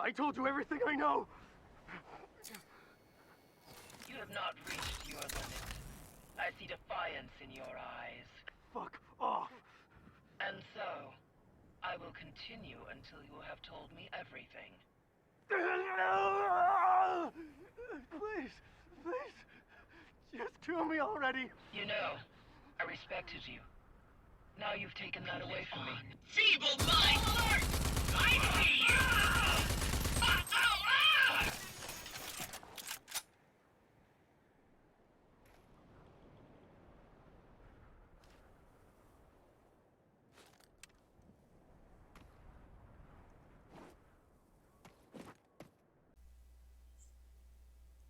I told you everything I know. You have not reached your limit. I see defiance in your eyes. Fuck off. And so, I will continue until you have told me everything. Please, please, just kill me already. You know, I respected you. Now you've taken that away from me. Feeble mind alert! I see you!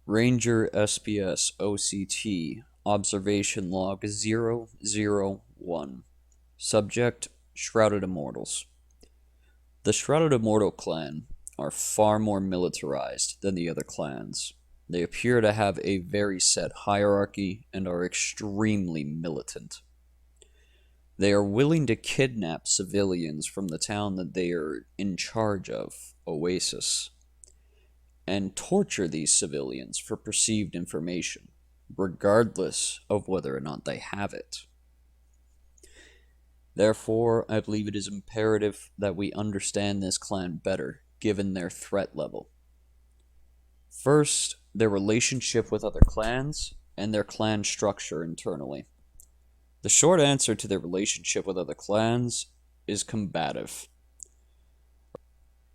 Ranger SPS OCT Observation Log 001. Subject: Shrouded Immortals. The Shrouded Immortal clan are far more militarized than the other clans. They appear to have a very set hierarchy and are extremely militant. They are willing to kidnap civilians from the town that they are in charge of, Oasis, and torture these civilians for perceived information, regardless of whether or not they have it. Therefore, I believe it is imperative that we understand this clan better, given their threat level. First, their relationship with other clans, and their clan structure internally. The short answer to their relationship with other clans is combative.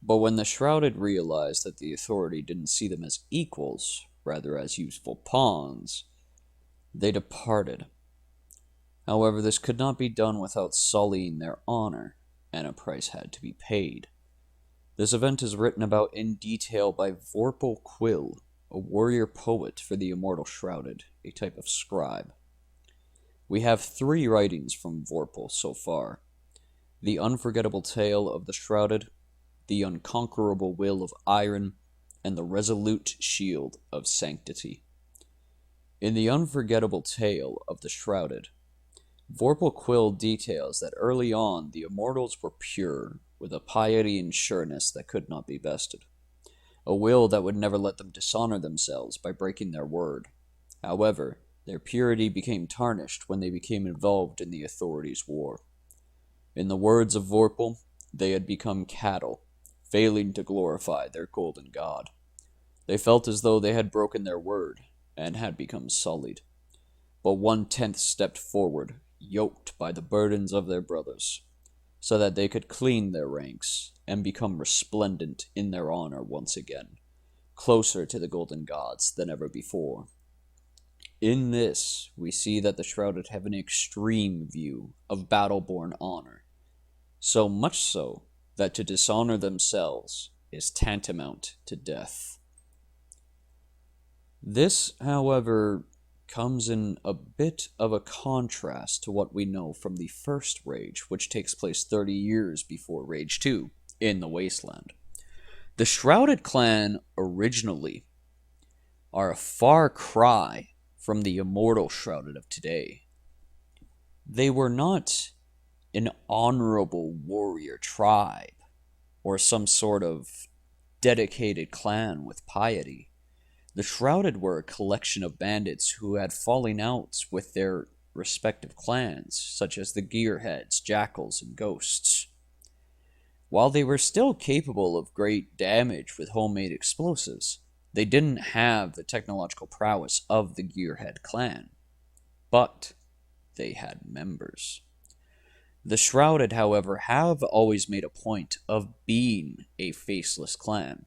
But when the Shrouded realized that the Authority didn't see them as equals, rather as useful pawns, they departed. However, this could not be done without sullying their honor, and a price had to be paid. This event is written about in detail by Vorpal Quill, a warrior poet for the Immortal Shrouded, a type of scribe. We have 3 writings from Vorpal so far: The Unforgettable Tale of the Shrouded, The Unconquerable Will of Iron, and The Resolute Shield of Sanctity. In The Unforgettable Tale of the Shrouded, Vorpal Quill details that early on the Immortals were pure, with a piety and sureness that could not be bested, a will that would never let them dishonor themselves by breaking their word. However, their purity became tarnished when they became involved in the Authority's war. In the words of Vorpal, they had become cattle, failing to glorify their golden god. They felt as though they had broken their word, and had become sullied. But 1/10 stepped forward, yoked by the burdens of their brothers, so that they could clean their ranks, and become resplendent in their honor once again, closer to the golden gods than ever before. In this, we see that the Shrouded have an extreme view of battle-born honor, so much so that to dishonor themselves is tantamount to death. This, however, comes in a bit of a contrast to what we know from the first Rage, which takes place 30 years before Rage 2, in the Wasteland. The Shrouded clan originally are a far cry from the Immortal Shrouded of today. They were not an honorable warrior tribe, or some sort of dedicated clan with piety. The Shrouded were a collection of bandits who had falling outs with their respective clans, such as the Gearheads, Jackals, and Ghosts. While they were still capable of great damage with homemade explosives, they didn't have the technological prowess of the Gearhead clan. But they had members. The Shrouded, however, have always made a point of being a faceless clan.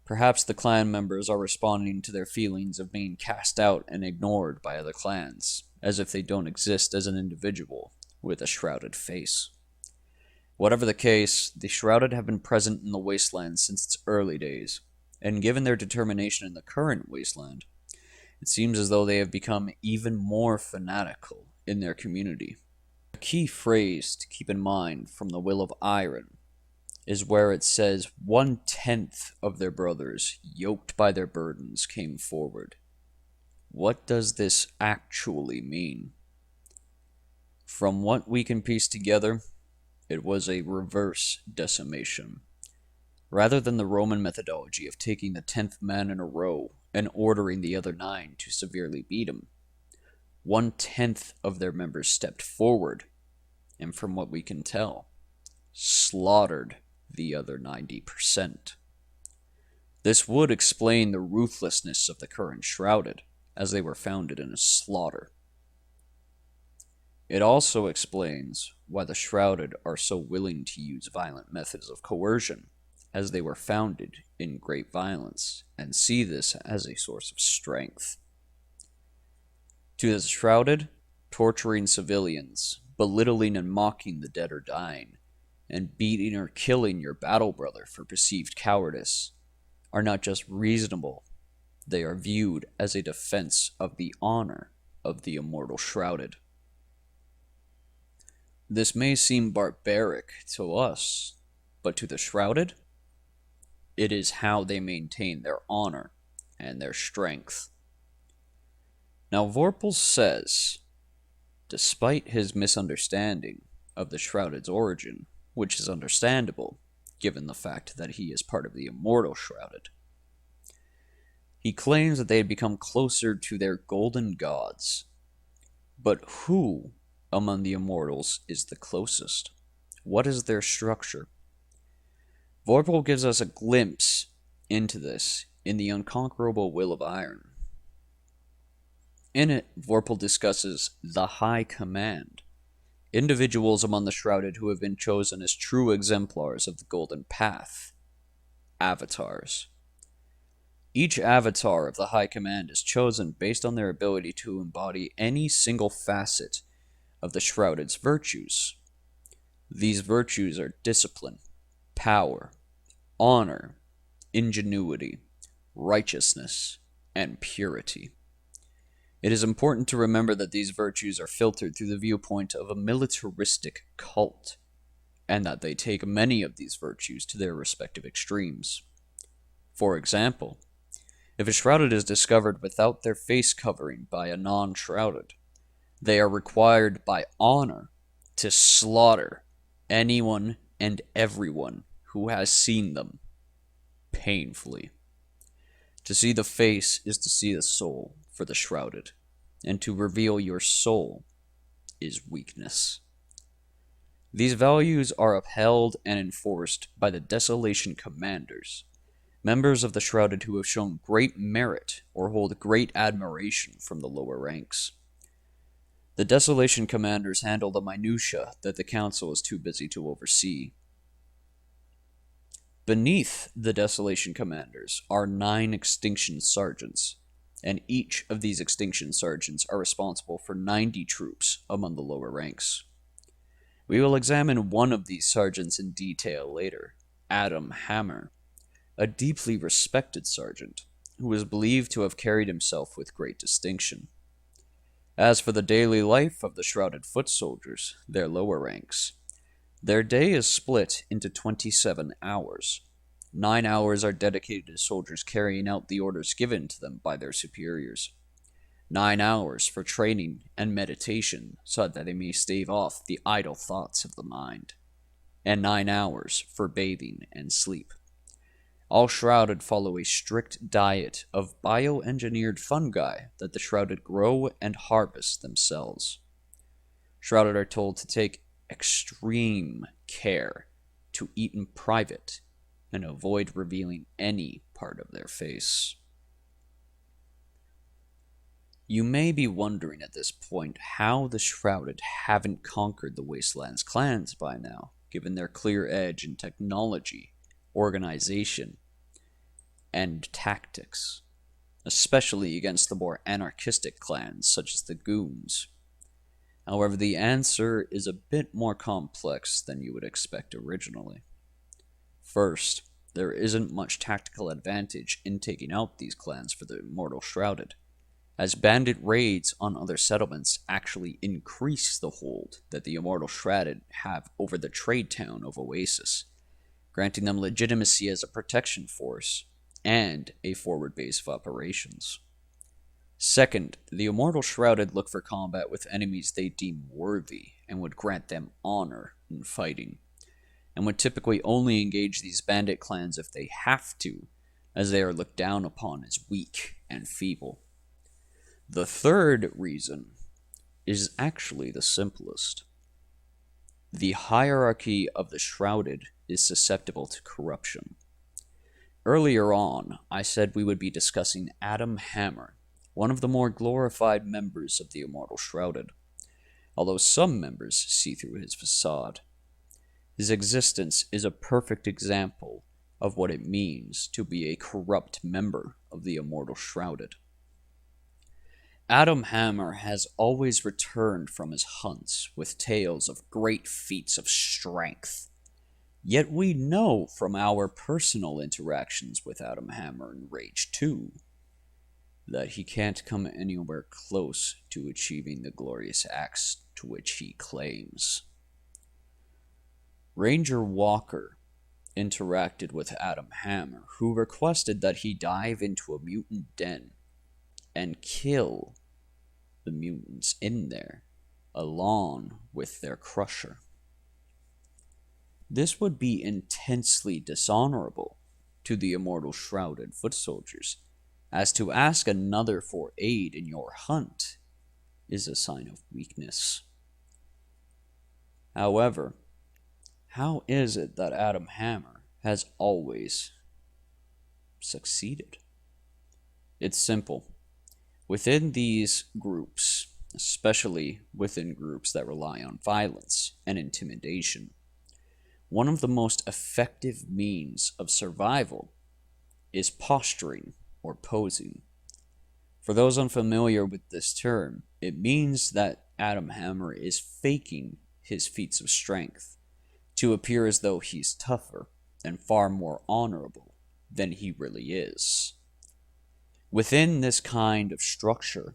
Perhaps the clan members are responding to their feelings of being cast out and ignored by other clans, as if they don't exist as an individual with a shrouded face. Whatever the case, the Shrouded have been present in the Wasteland since its early days, and given their determination in the current Wasteland, it seems as though they have become even more fanatical in their community. A key phrase to keep in mind from the Will of Iron is where it says 1/10 of their brothers, yoked by their burdens, came forward. What does this actually mean? From what we can piece together, it was a reverse decimation. rather than the Roman methodology of taking the 10th man in a row and ordering the other 9 to severely beat him. 1/10 of their members stepped forward, and from what we can tell, slaughtered the other 90%. This would explain the ruthlessness of the current Shrouded, as they were founded in a slaughter. It also explains why the Shrouded are so willing to use violent methods of coercion, as they were founded in great violence, and see this as a source of strength. To the Shrouded, torturing civilians, belittling and mocking the dead or dying, and beating or killing your battle brother for perceived cowardice are not just reasonable, they are viewed as a defense of the honor of the Immortal Shrouded. This may seem barbaric to us, but to the Shrouded, it is how they maintain their honor and their strength. Now, Vorpal says, despite his misunderstanding of the Shrouded's origin, which is understandable, given the fact that he is part of the Immortal Shrouded, he claims that they had become closer to their golden gods. But who among the Immortals is the closest? What is their structure? Vorpal gives us a glimpse into this in The Unconquerable Will of Iron. In it, Vorpal discusses the High Command, individuals among the Shrouded who have been chosen as true exemplars of the Golden Path, avatars. Each avatar of the High Command is chosen based on their ability to embody any single facet of the Shrouded's virtues. These virtues are discipline, power, honor, ingenuity, righteousness, and purity. It is important to remember that these virtues are filtered through the viewpoint of a militaristic cult, and that they take many of these virtues to their respective extremes. For example, if a Shrouded is discovered without their face covering by a non-Shrouded, they are required by honor to slaughter anyone and everyone who has seen them, painfully. To see the face is to see the soul for the Shrouded, and to reveal your soul is weakness. These values are upheld and enforced by the Desolation Commanders, members of the Shrouded who have shown great merit or hold great admiration from the lower ranks. The Desolation Commanders handle the minutiae that the Council is too busy to oversee. Beneath the Desolation Commanders are 9 Extinction Sergeants, and each of these Extinction Sergeants are responsible for 90 troops among the lower ranks. We will examine one of these sergeants in detail later, Adam Hammer, a deeply respected sergeant who is believed to have carried himself with great distinction. As for the daily life of the Shrouded foot soldiers, their lower ranks, their day is split into 27 hours. 9 hours are dedicated to soldiers carrying out the orders given to them by their superiors. 9 hours for training and meditation so that they may stave off the idle thoughts of the mind. And 9 hours for bathing and sleep. All Shrouded follow a strict diet of bioengineered fungi that the Shrouded grow and harvest themselves. Shrouded are told to take extreme care to eat in private and avoid revealing any part of their face. You may be wondering at this point how the Shrouded haven't conquered the Wasteland's clans by now, given their clear edge in technology, organization, and tactics, especially against the more anarchistic clans such as the Goons. However, the answer is a bit more complex than you would expect originally. First, there isn't much tactical advantage in taking out these clans for the Immortal Shrouded, as bandit raids on other settlements actually increase the hold that the Immortal Shrouded have over the trade town of Oasis, granting them legitimacy as a protection force and a forward base of operations. Second, the Immortal Shrouded look for combat with enemies they deem worthy and would grant them honor in fighting, and would typically only engage these bandit clans if they have to, as they are looked down upon as weak and feeble. The third reason is actually the simplest. The hierarchy of the Shrouded is susceptible to corruption. Earlier on, I said we would be discussing Adam Hammer, one of the more glorified members of the Immortal Shrouded, although some members see through his facade. His existence is a perfect example of what it means to be a corrupt member of the Immortal Shrouded. Adam Hammer has always returned from his hunts with tales of great feats of strength. Yet we know from our personal interactions with Adam Hammer in Rage 2 that he can't come anywhere close to achieving the glorious acts to which he claims. Ranger Walker interacted with Adam Hammer, who requested that he dive into a mutant den and kill the mutants in there, along with their crusher. This would be intensely dishonorable to the Immortal Shrouded foot soldiers, as to ask another for aid in your hunt is a sign of weakness. However, how is it that Adam Hammer has always succeeded? It's simple. Within these groups, especially within groups that rely on violence and intimidation, one of the most effective means of survival is posturing or posing. For those unfamiliar with this term, it means that Adam Hammer is faking his feats of strength to appear as though he's tougher and far more honorable than he really is. Within this kind of structure,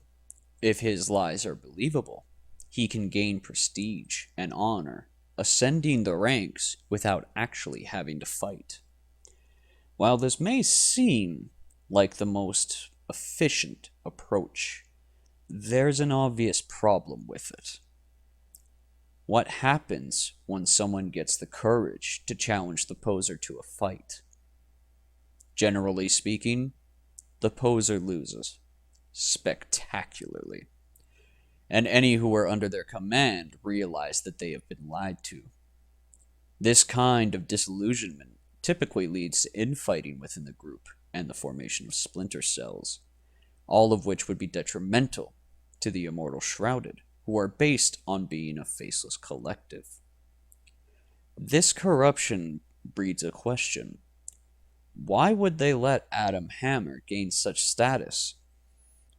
if his lies are believable, he can gain prestige and honor, ascending the ranks without actually having to fight. While this may seem like the most efficient approach, there's an obvious problem with it. What happens when someone gets the courage to challenge the poser to a fight? Generally speaking, the poser loses spectacularly, and any who are under their command realize that they have been lied to. This kind of disillusionment typically leads to infighting within the group and the formation of splinter cells, all of which would be detrimental to the Immortal Shrouded, who are based on being a faceless collective. This corruption breeds a question. Why would they let Adam Hammer gain such status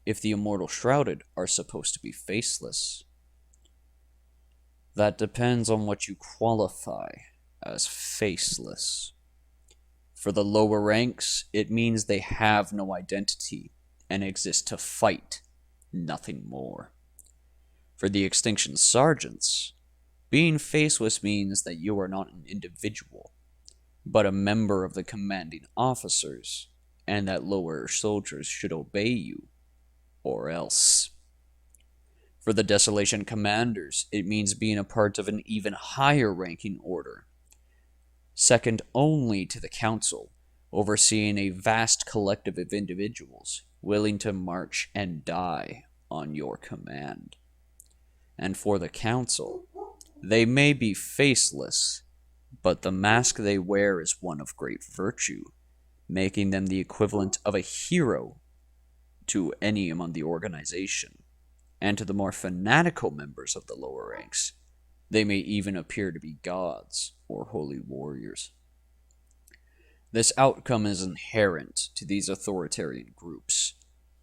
if the Immortal Shrouded are supposed to be faceless? That depends on what you qualify as faceless. For the lower ranks, it means they have no identity and exist to fight, nothing more. For the Extinction Sergeants, being faceless means that you are not an individual, but a member of the commanding officers, and that lower soldiers should obey you, or else. For the Desolation Commanders, it means being a part of an even higher ranking order, second only to the Council, overseeing a vast collective of individuals willing to march and die on your command. And for the Council, they may be faceless, but the mask they wear is one of great virtue, making them the equivalent of a hero to any among the organization. And to the more fanatical members of the lower ranks, they may even appear to be gods or holy warriors. This outcome is inherent to these authoritarian groups.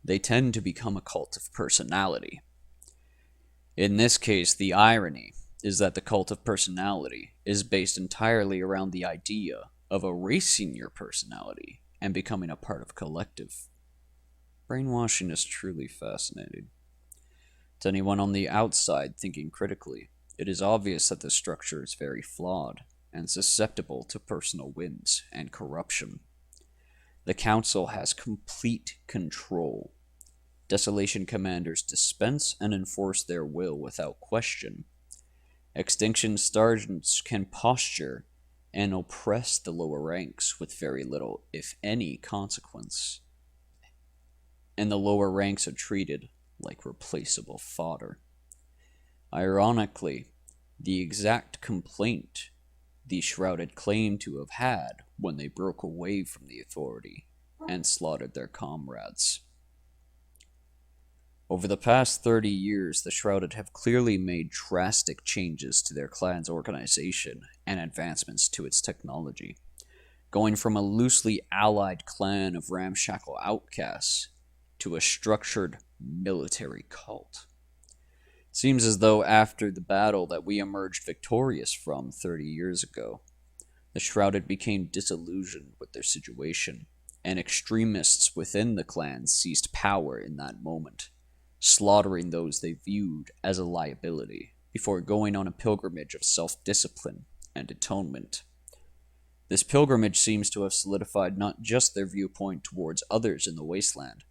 They tend to become a cult of personality. In this case, the irony is that the cult of personality is based entirely around the idea of erasing your personality and becoming a part of a collective. Brainwashing is truly fascinating. To anyone on the outside thinking critically, it is obvious that this structure is very flawed and susceptible to personal whims and corruption. The Council has complete control. Desolation Commanders dispense and enforce their will without question. Extinction Sergeants can posture and oppress the lower ranks with very little, if any, consequence. And the lower ranks are treated like replaceable fodder. Ironically, the exact complaint the Shrouded claimed to have had when they broke away from the authority and slaughtered their comrades. Over the past 30 years, the Shrouded have clearly made drastic changes to their clan's organization and advancements to its technology, going from a loosely allied clan of ramshackle outcasts to a structured military cult. It seems as though after the battle that we emerged victorious from 30 years ago, the Shrouded became disillusioned with their situation, and extremists within the clan seized power in that moment, slaughtering those they viewed as a liability before going on a pilgrimage of self-discipline and atonement. This pilgrimage seems to have solidified not just their viewpoint towards others in the wasteland,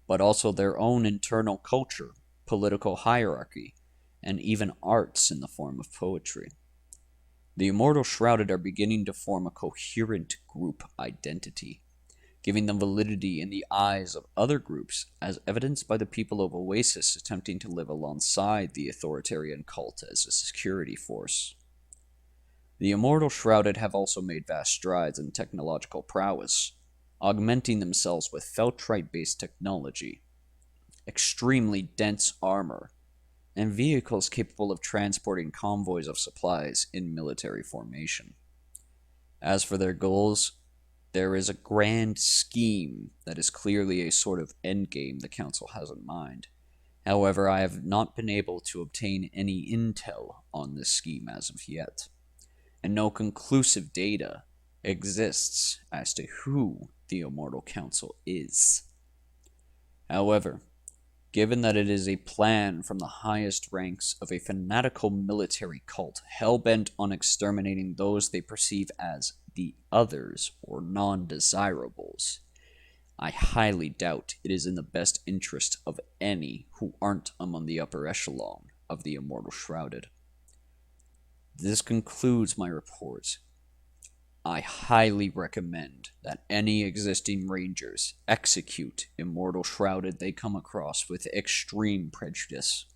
but also their own internal culture, political hierarchy, and even arts in the form of poetry. The Immortal Shrouded are beginning to form a coherent group identity, giving them validity in the eyes of other groups, as evidenced by the people of Oasis attempting to live alongside the authoritarian cult as a security force. The Immortal Shrouded have also made vast strides in technological prowess, augmenting themselves with feltrite-based technology, extremely dense armor, and vehicles capable of transporting convoys of supplies in military formation. As for their goals, there is a grand scheme that is clearly a sort of endgame the Council has in mind. However, I have not been able to obtain any intel on this scheme as of yet, and no conclusive data exists as to who the Immortal Council is. However, given that it is a plan from the highest ranks of a fanatical military cult hell-bent on exterminating those they perceive as the others or non-desirables, I highly doubt it is in the best interest of any who aren't among the upper echelon of the Immortal Shrouded. This concludes my report. I highly recommend that any existing Rangers execute Immortal Shrouded they come across with extreme prejudice.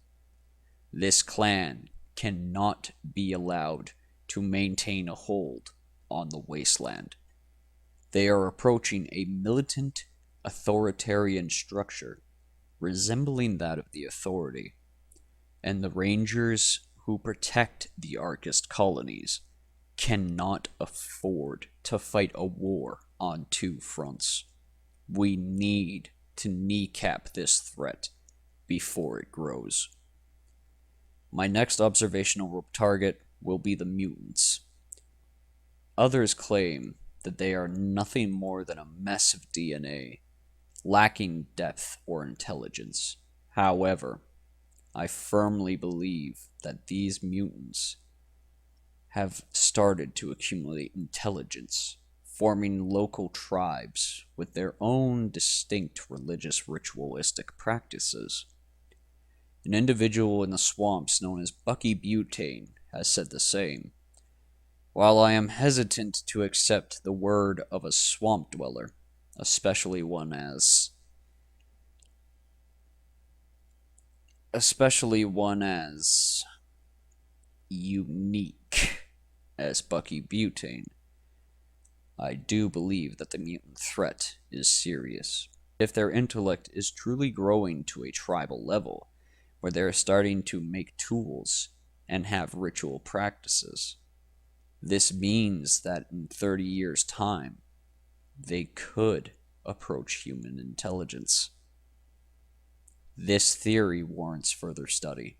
This clan cannot be allowed to maintain a hold on the wasteland. They are approaching a militant, authoritarian structure resembling that of the Authority, and the Rangers who protect the Arcast colonies cannot afford to fight a war on two fronts. We need to kneecap this threat before it grows. My next observational target will be the mutants. Others claim that they are nothing more than a mess of DNA, lacking depth or intelligence. However, I firmly believe that these mutants have started to accumulate intelligence, forming local tribes with their own distinct religious ritualistic practices. An individual in the swamps known as Bucky Butane has said the same. While I am hesitant to accept the word of a swamp dweller, especially one as unique as Bucky Butane, I do believe that the mutant threat is serious. If their intellect is truly growing to a tribal level, where they are starting to make tools and have ritual practices, this means that in 30 years' time, they could approach human intelligence. This theory warrants further study.